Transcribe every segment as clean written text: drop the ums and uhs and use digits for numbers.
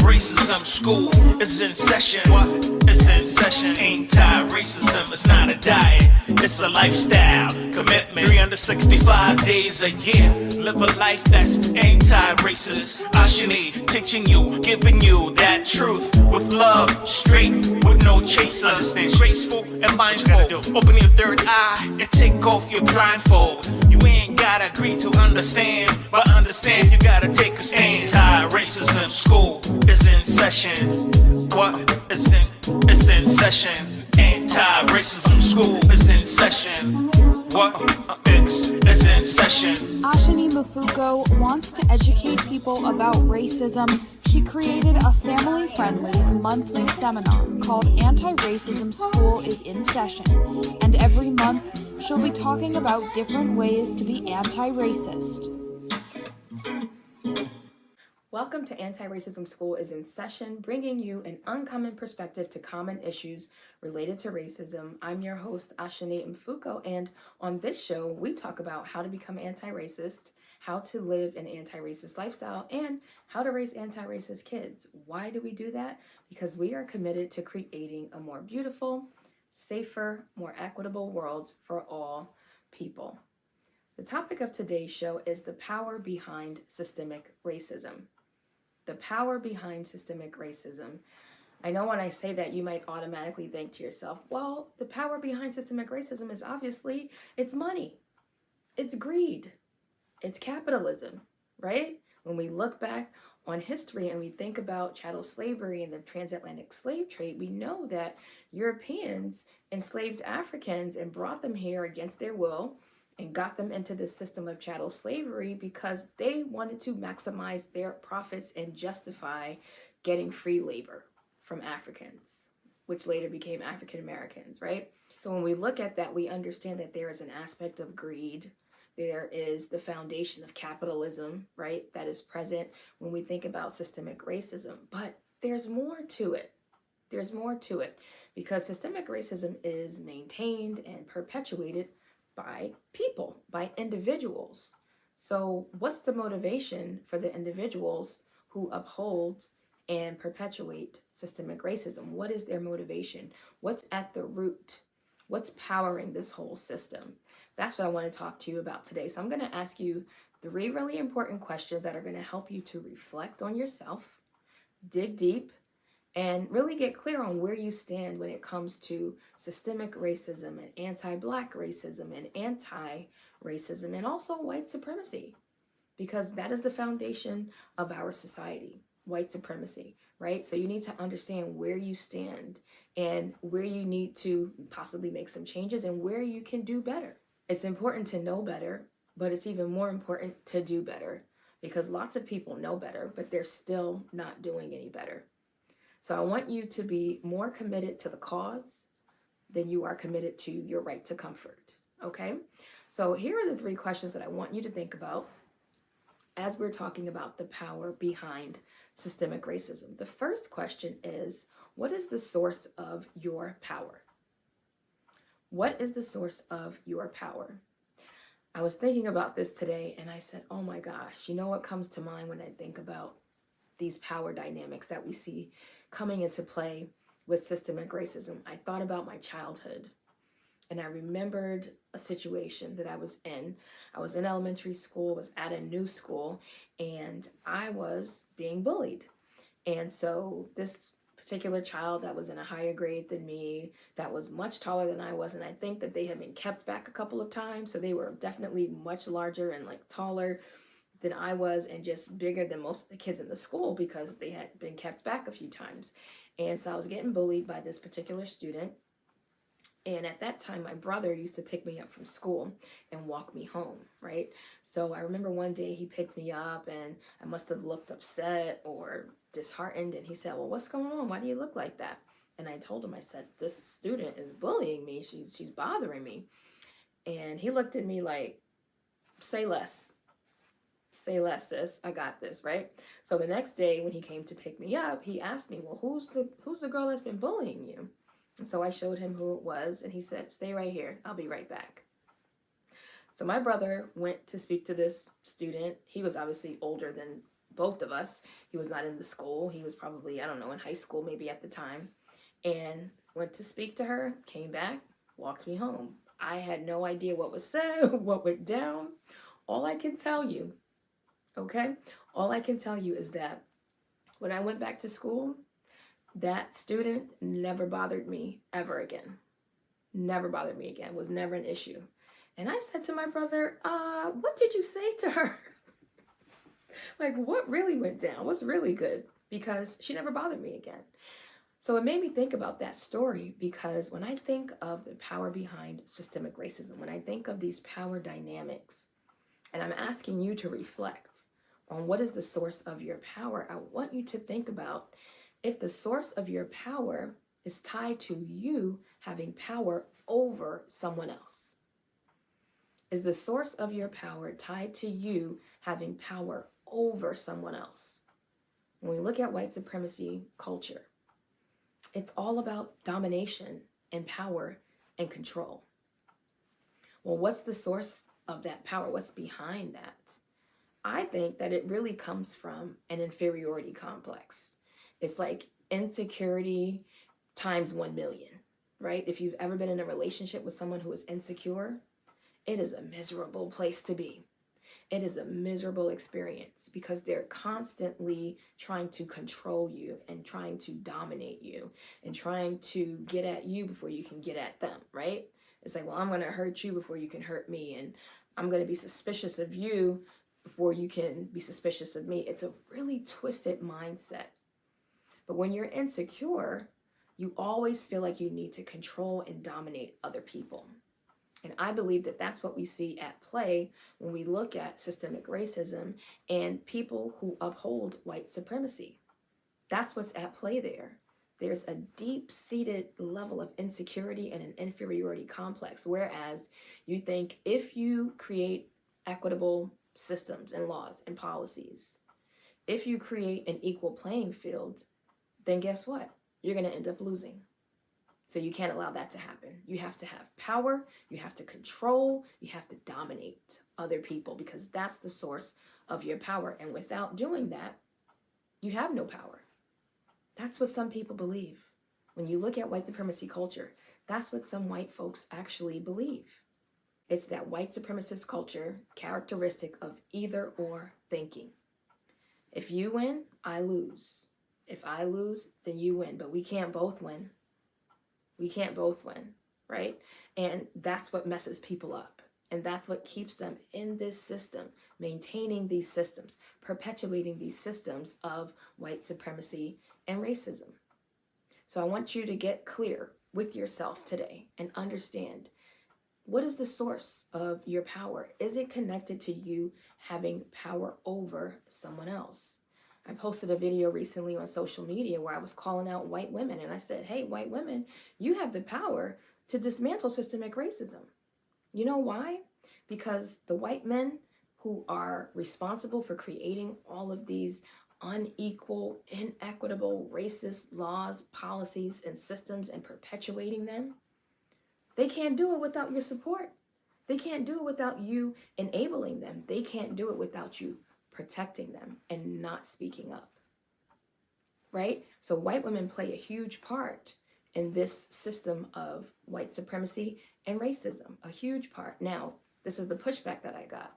Anti-racism school is in session. What? It's in session. Anti-racism is not a diet, it's a lifestyle commitment. 365 days a year, live a life that's anti-racist. Ashani teaching you, giving you that truth with love, straight, with no chaser. Understand, graceful and mindful. Open your third eye and take off your blindfold. You ain't gotta agree to understand, but understand you gotta take a stand. Anti-racism school is in session. What? It's in session. Anti-racism school is in session. What? It's in session. Ashani Mfuko wants to educate people about racism. She created a family-friendly monthly seminar called Anti-Racism School is in Session. And every month, she'll be talking about different ways to be anti-racist. Welcome to Anti-Racism School is in Session, bringing you an uncommon perspective to common issues related to racism. I'm your host, Ashani Mfuko, and on this show, we talk about how to become anti-racist, how to live an anti-racist lifestyle, and how to raise anti-racist kids. Why do we do that? Because we are committed to creating a more beautiful, safer, more equitable world for all people. The topic of today's show is the power behind systemic racism. The power behind systemic racism. I know when I say that, you might automatically think to yourself, well, the power behind systemic racism is obviously, it's money, it's greed, it's capitalism, right? When we look back on history and we think about chattel slavery and the transatlantic slave trade, we know that Europeans enslaved Africans and brought them here against their will and got them into the system of chattel slavery because they wanted to maximize their profits and justify getting free labor from Africans, which later became African Americans, right? So when we look at that, we understand that there is an aspect of greed. There is the foundation of capitalism, right, that is present when we think about systemic racism. But there's more to it. There's more to it because systemic racism is maintained and perpetuated by people, by individuals. So what's the motivation for the individuals who uphold and perpetuate systemic racism? What is their motivation? What's at the root? What's powering this whole system? That's what I want to talk to you about today. So I'm going to ask you 3 really important questions that are going to help you to reflect on yourself, dig deep, and really get clear on where you stand when it comes to systemic racism and anti-Black racism and anti-racism and also white supremacy, because that is the foundation of our society, white supremacy, right? So you need to understand where you stand and where you need to possibly make some changes and where you can do better. It's important to know better, but it's even more important to do better because lots of people know better, but they're still not doing any better. So I want you to be more committed to the cause than you are committed to your right to comfort, okay? So here are the 3 questions that I want you to think about as we're talking about the power behind systemic racism. The first question is, what is the source of your power? What is the source of your power? I was thinking about this today and I said, oh my gosh, you know what comes to mind when I think about these power dynamics that we see coming into play with systemic racism? I thought about my childhood and I remembered a situation that I was in. I was in elementary school, was at a new school, and I was being bullied. And so this particular child that was in a higher grade than me, that was much taller than I was, and I think that they had been kept back a couple of times, so they were definitely much larger and like taller than I was and just bigger than most of the kids in the school because they had been kept back a few times. And so I was getting bullied by this particular student. And at that time, my brother used to pick me up from school and walk me home, right? So I remember one day he picked me up and I must have looked upset or disheartened. And he said, well, what's going on? Why do you look like that? And I told him, I said, this student is bullying me. She's bothering me. And he looked at me like, say less. Say less, sis. I got this, right? So the next day when he came to pick me up, he asked me, well, who's the girl that's been bullying you? And so I showed him who it was, and he said, stay right here. I'll be right back. So my brother went to speak to this student. He was obviously older than both of us. He was not in the school. He was probably, I don't know, in high school maybe at the time. And went to speak to her, came back, walked me home. I had no idea what was said, what went down. All I can tell you, okay? All I can tell you is that when I went back to school, that student never bothered me ever again. Never bothered me again. Was never an issue. And I said to my brother, what did you say to her? Like, what really went down? What's really good? Because she never bothered me again. So it made me think about that story, because when I think of the power behind systemic racism, when I think of these power dynamics, and I'm asking you to reflect on what is the source of your power, I want you to think about if the source of your power is tied to you having power over someone else. Is the source of your power tied to you having power over someone else? When we look at white supremacy culture, it's all about domination and power and control. Well, what's the source of that power? What's behind that? I think that it really comes from an inferiority complex. It's like insecurity times 1 million, right? If you've ever been in a relationship with someone who is insecure, it is a miserable place to be. It is a miserable experience because they're constantly trying to control you and trying to dominate you and trying to get at you before you can get at them, right? It's like, well, I'm going to hurt you before you can hurt me, and I'm going to be suspicious of you before you can be suspicious of me. It's a really twisted mindset. But when you're insecure, you always feel like you need to control and dominate other people. And I believe that that's what we see at play when we look at systemic racism and people who uphold white supremacy. That's what's at play there. There's a deep-seated level of insecurity and an inferiority complex, whereas you think if you create equitable systems and laws and policies, if you create an equal playing field, then guess what? You're going to end up losing. So you can't allow that to happen. You have to have power, you have to control, you have to dominate other people, because that's the source of your power. And without doing that, you have no power. That's what some people believe. When you look at white supremacy culture, that's what some white folks actually believe. It's that white supremacist culture characteristic of either or thinking. If you win, I lose. If I lose, then you win. But we can't both win. We can't both win, right? And that's what messes people up. And that's what keeps them in this system, maintaining these systems, perpetuating these systems of white supremacy and racism. So I want you to get clear with yourself today and understand, what is the source of your power? Is it connected to you having power over someone else? I posted a video recently on social media where I was calling out white women, and I said, hey, white women, you have the power to dismantle systemic racism. You know why? Because the white men who are responsible for creating all of these unequal, inequitable, racist laws, policies, and systems and perpetuating them, they can't do it without your support. They can't do it without you enabling them. They can't do it without you protecting them and not speaking up, right? So white women play a huge part in this system of white supremacy and racism, a huge part. Now, this is the pushback that I got.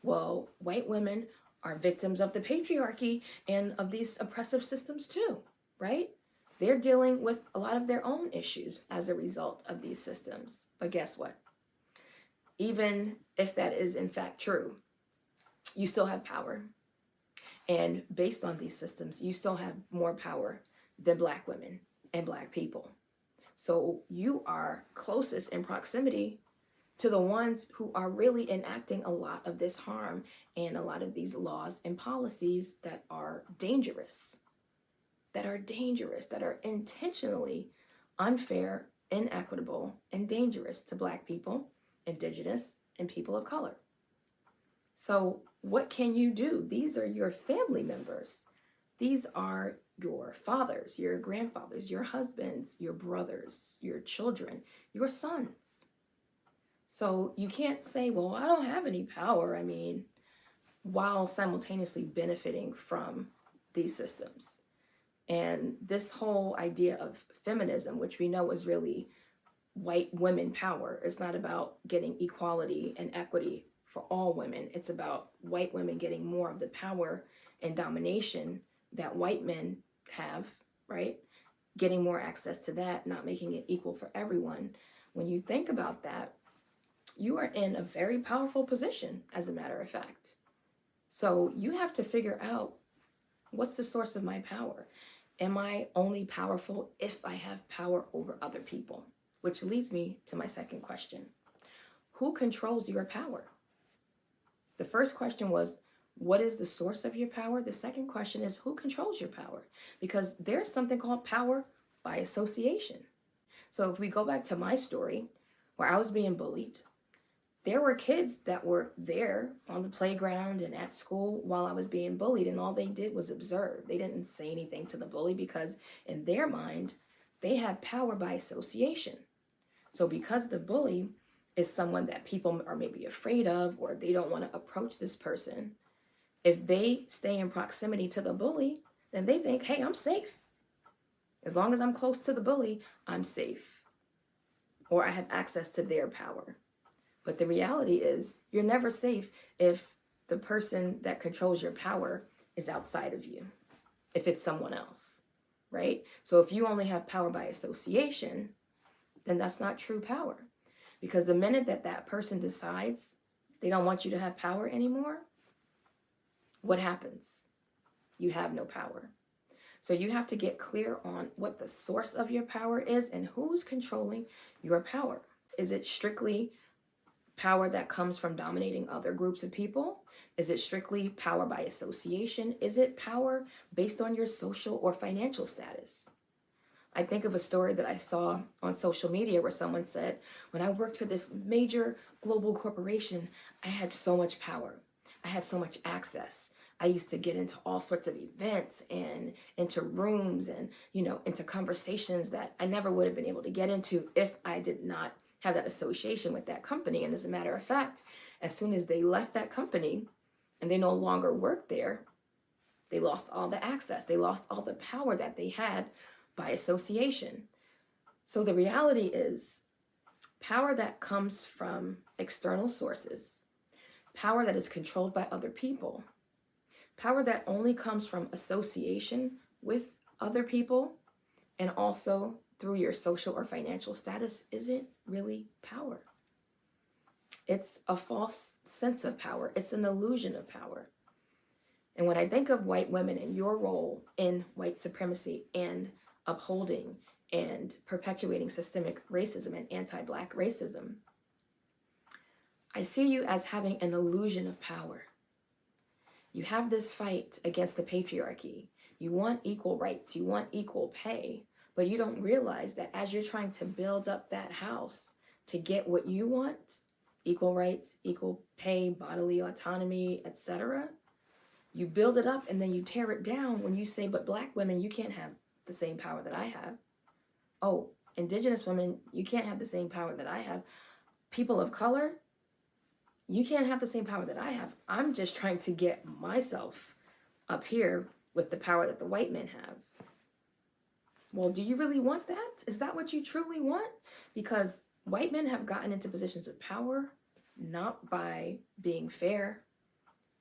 Well, white women are victims of the patriarchy and of these oppressive systems too, right? They're dealing with a lot of their own issues as a result of these systems. But guess what? Even if that is in fact true, you still have power. And based on these systems, you still have more power than Black women and Black people. So you are closest in proximity to the ones who are really enacting a lot of this harm and a lot of these laws and policies that are dangerous, that are intentionally unfair, inequitable, and dangerous to Black people, Indigenous, and people of color. So what can you do? These are your family members. These are your fathers, your grandfathers, your husbands, your brothers, your children, your sons. So you can't say, well, I don't have any power. I mean, while simultaneously benefiting from these systems. And this whole idea of feminism, which we know is really white women power, is not about getting equality and equity for all women. It's about white women getting more of the power and domination that white men have, right? Getting more access to that, not making it equal for everyone. When you think about that, you are in a very powerful position, as a matter of fact. So you have to figure out, what's the source of my power? Am I only powerful if I have power over other people? Which leads me to my second question. Who controls your power? The first question was, what is the source of your power? The second question is, who controls your power? Because there's something called power by association. So if we go back to my story, where I was being bullied, there were kids that were there on the playground and at school while I was being bullied, and all they did was observe. They didn't say anything to the bully because in their mind, they have power by association. So because the bully is someone that people are maybe afraid of, or they don't want to approach this person, if they stay in proximity to the bully, then they think, hey, I'm safe. As long as I'm close to the bully, I'm safe. Or I have access to their power. But the reality is, you're never safe if the person that controls your power is outside of you, if it's someone else, right? So if you only have power by association, then that's not true power. Because the minute that that person decides they don't want you to have power anymore, what happens? You have no power. So you have to get clear on what the source of your power is and who's controlling your power. Is it strictly power that comes from dominating other groups of people? Is it strictly power by association? Is it power based on your social or financial status? I think of a story that I saw on social media where someone said, when I worked for this major global corporation, I had so much power. I had so much access. I used to get into all sorts of events and into rooms and, into conversations that I never would have been able to get into if I did not have that association with that company. And as a matter of fact, as soon as they left that company and they no longer worked there, they lost all the access. They lost all the power that they had by association. So the reality is, power that comes from external sources, power that is controlled by other people, power that only comes from association with other people, and also through your social or financial status, isn't really power. It's a false sense of power. It's an illusion of power. And when I think of white women and your role in white supremacy and upholding and perpetuating systemic racism and anti-Black racism, I see you as having an illusion of power. You have this fight against the patriarchy. You want equal rights. You want equal pay. But you don't realize that as you're trying to build up that house to get what you want, equal rights, equal pay, bodily autonomy, etc., you build it up and then you tear it down when you say, but Black women, you can't have the same power that I have. Oh, Indigenous women, you can't have the same power that I have. People of color, you can't have the same power that I have. I'm just trying to get myself up here with the power that the white men have. Well, do you really want that? Is that what you truly want? Because white men have gotten into positions of power not by being fair,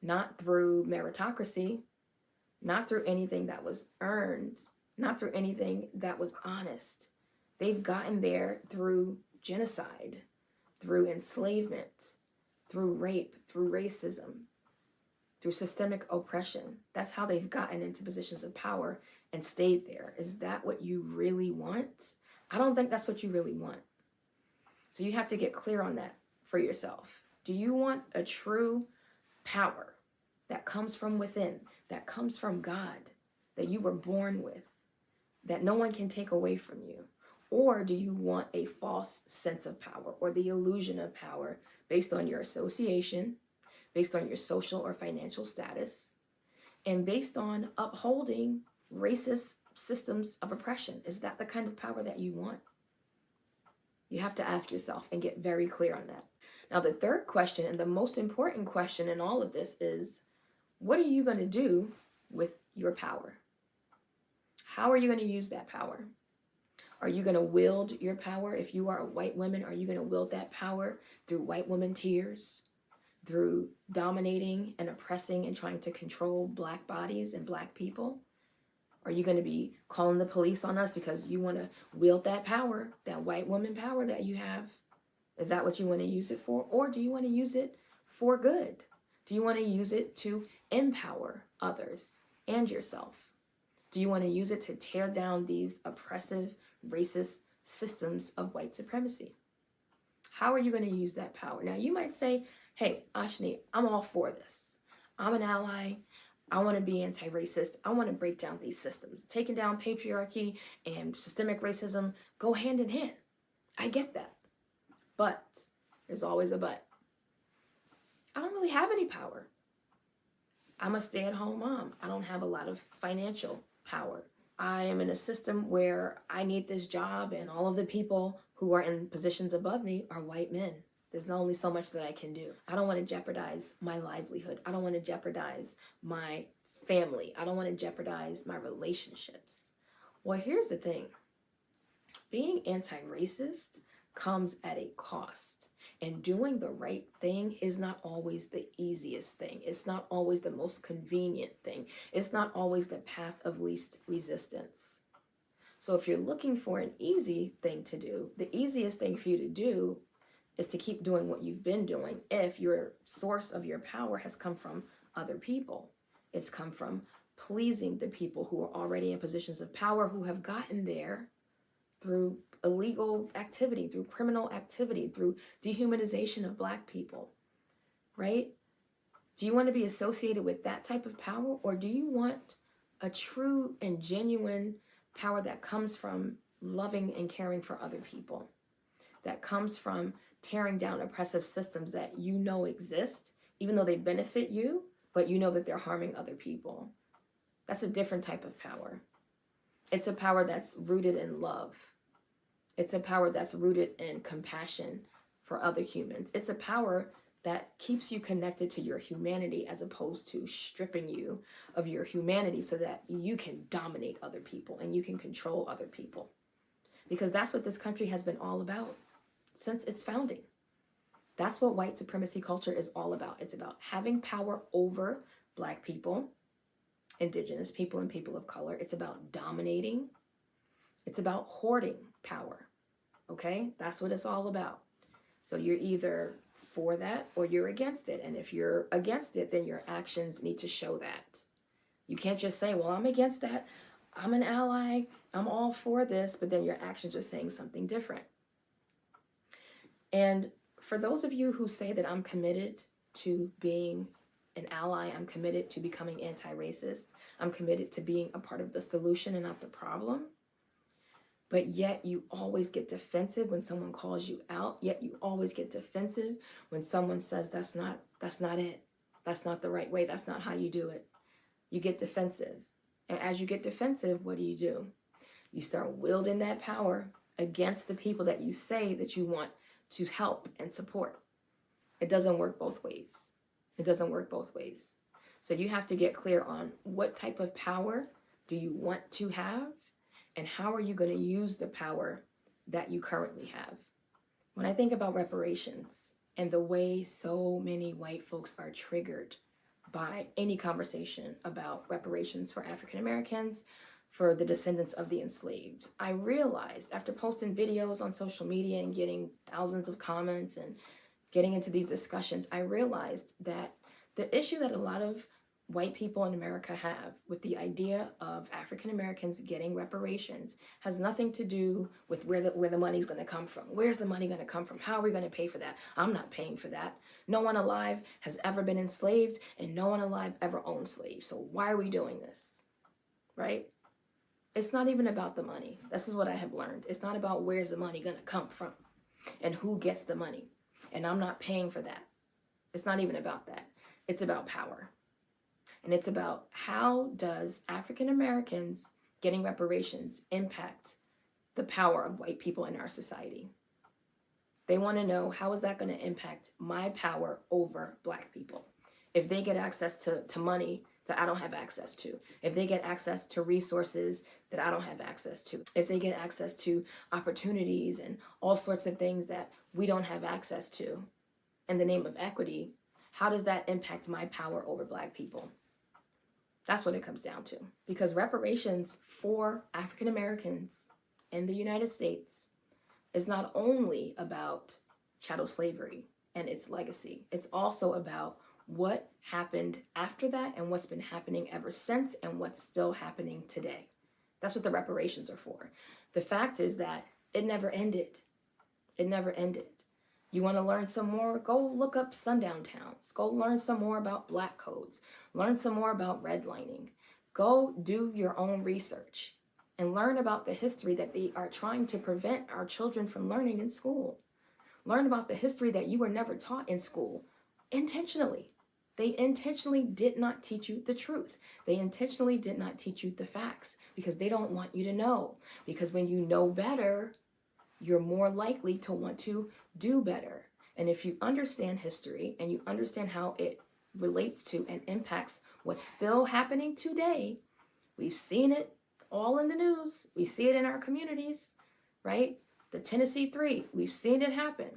not through meritocracy, not through anything that was earned, not through anything that was honest. They've gotten there through genocide, through enslavement, through rape, through racism, through systemic oppression. That's how they've gotten into positions of power and stayed there. Is that what you really want? I don't think that's what you really want. So you have to get clear on that for yourself. Do you want a true power that comes from within, that comes from God, that you were born with, that no one can take away from you? Or do you want a false sense of power or the illusion of power based on your association, based on your social or financial status, and based on upholding racist systems of oppression? Is that the kind of power that you want? You have to ask yourself and get very clear on that. Now, the third question, and the most important question in all of this, is what are you going to do with your power? How are you going to use that power? Are you going to wield your power? If you are a white woman, are you going to wield that power through white woman tears, through dominating and oppressing and trying to control black bodies and black people? Are you going to be calling the police on us because you want to wield that power, that white woman power that you have? Is that what you want to use it for? Or do you want to use it for good? Do you want to use it to empower others and yourself? Do you want to use it to tear down these oppressive, racist systems of white supremacy? How are you going to use that power? Now, you might say, hey, Ashani, I'm all for this. I'm an ally. I want to be anti-racist. I want to break down these systems. Taking down patriarchy and systemic racism go hand in hand. I get that. But there's always a but. I don't really have any power. I'm a stay-at-home mom. I don't have a lot of financial power. I am in a system where I need this job, and all of the people who are in positions above me are white men. There's not only so much that I can do. I don't want to jeopardize my livelihood. I don't want to jeopardize my family. I don't want to jeopardize my relationships. Well, here's the thing. Being anti-racist comes at a cost. And doing the right thing is not always the easiest thing. It's not always the most convenient thing. It's not always the path of least resistance. So if you're looking for an easy thing to do, the easiest thing for you to do is to keep doing what you've been doing if your source of your power has come from other people. It's come from pleasing the people who are already in positions of power, who have gotten there through illegal activity, through criminal activity, through dehumanization of black people, right? Do you want to be associated with that type of power, or do you want a true and genuine power that comes from loving and caring for other people, that comes from tearing down oppressive systems that you know exist, even though they benefit you, but you know that they're harming other people? That's a different type of power. It's a power that's rooted in love. It's a power that's rooted in compassion for other humans. It's a power that keeps you connected to your humanity as opposed to stripping you of your humanity so that you can dominate other people and you can control other people. Because that's what this country has been all about since its founding. That's what white supremacy culture is all about. It's about having power over black people, indigenous people, and people of color. It's about dominating. It's about hoarding power, okay? That's what it's all about. So you're either for that or you're against it. And if you're against it, then your actions need to show that. You can't just say, well, I'm against that. I'm an ally. I'm all for this. But then your actions are saying something different. And for those of you who say that I'm committed to being an ally, I'm committed to becoming anti-racist, I'm committed to being a part of the solution and not the problem, but yet you always get defensive when someone calls you out, yet you always get defensive when someone says that's not it, that's not the right way, that's not how you do it. You get defensive. And as you get defensive, what do? You start wielding that power against the people that you say that you want to help and support. It doesn't work both ways. It doesn't work both ways. So you have to get clear on what type of power do you want to have, and how are you going to use the power that you currently have? When I think about reparations and the way so many white folks are triggered by any conversation about reparations for African Americans, for the descendants of the enslaved, I realized after posting videos on social media and getting thousands of comments and getting into these discussions, I realized that the issue that a lot of white people in America have with the idea of African Americans getting reparations has nothing to do with where the money's going to come from. Where's the money going to come from? How are we going to pay for that? I'm not paying for that. No one alive has ever been enslaved, and no one alive ever owned slaves. So why are we doing this? Right? It's not even about the money. This is what I have learned. It's not about where's the money going to come from and who gets the money. And I'm not paying for that. It's not even about that. It's about power. And it's about how does African Americans getting reparations impact the power of white people in our society? They want to know, how is that going to impact my power over black people? if they get access to money that I don't have access to, if they get access to resources that I don't have access to, if they get access to opportunities and all sorts of things that we don't have access to in the name of equity, how does that impact my power over Black people? That's what it comes down to. Because reparations for African Americans in the United States is not only about chattel slavery and its legacy, it's also about what happened after that and what's been happening ever since and what's still happening today. That's what the reparations are for. The fact is that it never ended. It never ended. You want to learn some more? Go look up sundown towns. Go learn some more about Black codes. Learn some more about redlining. Go do your own research and learn about the history that they are trying to prevent our children from learning in school. Learn about the history that you were never taught in school intentionally. They intentionally did not teach you the truth. They intentionally did not teach you the facts because they don't want you to know. Because when you know better, you're more likely to want to do better. And if you understand history and you understand how it relates to and impacts what's still happening today, we've seen it all in the news. We see it in our communities, right? The Tennessee 3, we've seen it happen.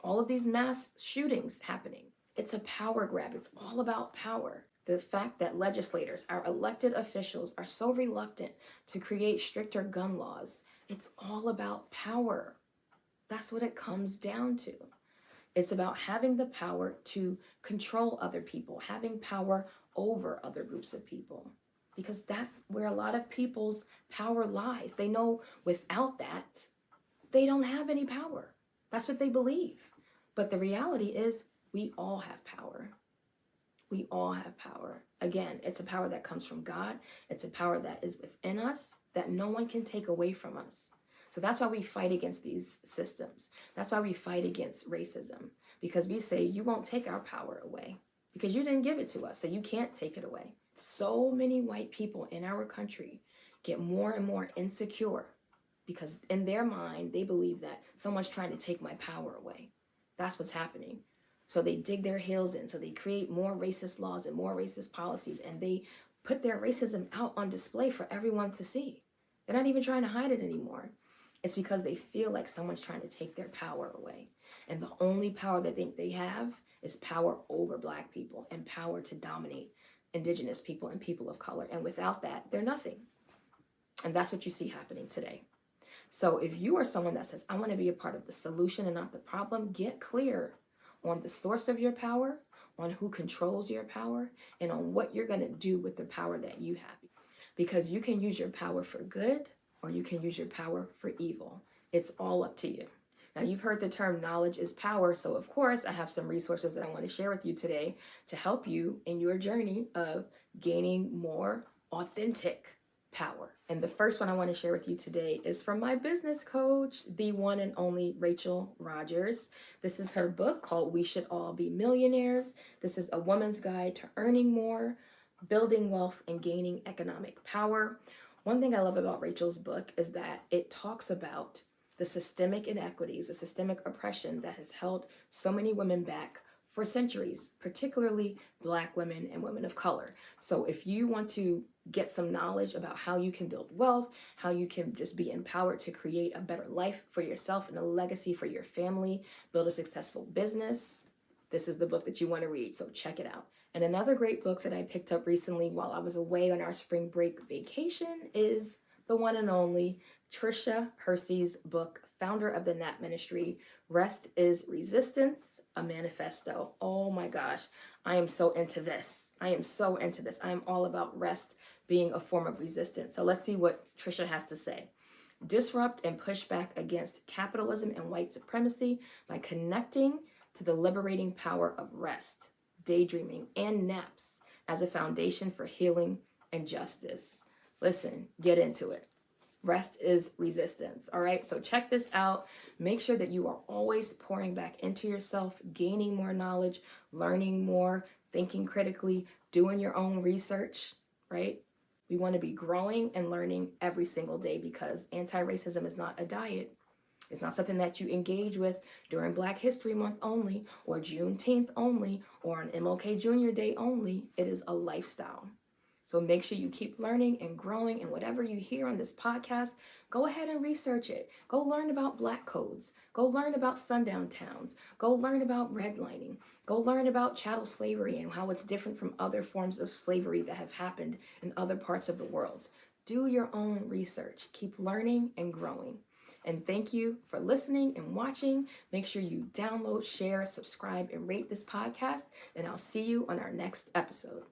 All of these mass shootings happening. It's a power grab. It's all about power. The fact that legislators, our elected officials, are so reluctant to create stricter gun laws, it's all about power. That's what it comes down to. It's about having the power to control other people, having power over other groups of people, because that's where a lot of people's power lies. They know without that, they don't have any power. That's what they believe. But the reality is we all have power. We all have power. Again, it's a power that comes from God. It's a power that is within us that no one can take away from us. So that's why we fight against these systems. That's why we fight against racism, because we say you won't take our power away because you didn't give it to us, so you can't take it away. So many white people in our country get more and more insecure because in their mind, they believe that someone's trying to take my power away. That's what's happening. So they dig their heels in. So they create more racist laws and more racist policies, and they put their racism out on display for everyone to see. They're not even trying to hide it anymore. It's because they feel like someone's trying to take their power away. And the only power they think they have is power over Black people and power to dominate Indigenous people and people of color. And without that, they're nothing. And that's what you see happening today. So if you are someone that says, I want to be a part of the solution and not the problem, get clear on the source of your power, on who controls your power, and on what you're going to do with the power that you have. Because you can use your power for good, or you can use your power for evil. It's all up to you. Now, you've heard the term knowledge is power, so of course I have some resources that I want to share with you today to help you in your journey of gaining more authentic power. And the first one I want to share with you today is from my business coach, the one and only Rachel Rogers. This is her book called We Should All Be Millionaires. This is a woman's guide to earning more, building wealth, and gaining economic power. One thing I love about Rachel's book is that it talks about the systemic inequities, the systemic oppression that has held so many women back for centuries, particularly Black women and women of color. So if you want to get some knowledge about how you can build wealth, how you can just be empowered to create a better life for yourself and a legacy for your family, build a successful business, this is the book that you want to read, so check it out. And another great book that I picked up recently while I was away on our spring break vacation is the one and only Tricia Hersey's book, founder of the Nap Ministry, Rest is Resistance, a Manifesto. Oh my gosh, I am so into this. I am so into this. I am all about rest being a form of resistance. So let's see what Tricia has to say. Disrupt and push back against capitalism and white supremacy by connecting to the liberating power of rest, daydreaming, and naps as a foundation for healing and justice. Listen, get into it. Rest is resistance. All right, so check this out. Make sure that you are always pouring back into yourself, gaining more knowledge, learning more, thinking critically, doing your own research, right? We want to be growing and learning every single day because anti-racism is not a diet. It's not something that you engage with during Black History Month only, or Juneteenth only, or on MLK Jr. Day only. It is a lifestyle. So make sure you keep learning and growing, and whatever you hear on this podcast, go ahead and research it. Go learn about Black codes. Go learn about sundown towns. Go learn about redlining. Go learn about chattel slavery and how it's different from other forms of slavery that have happened in other parts of the world. Do your own research. Keep learning and growing. And thank you for listening and watching. Make sure you download, share, subscribe, and rate this podcast. And I'll see you on our next episode.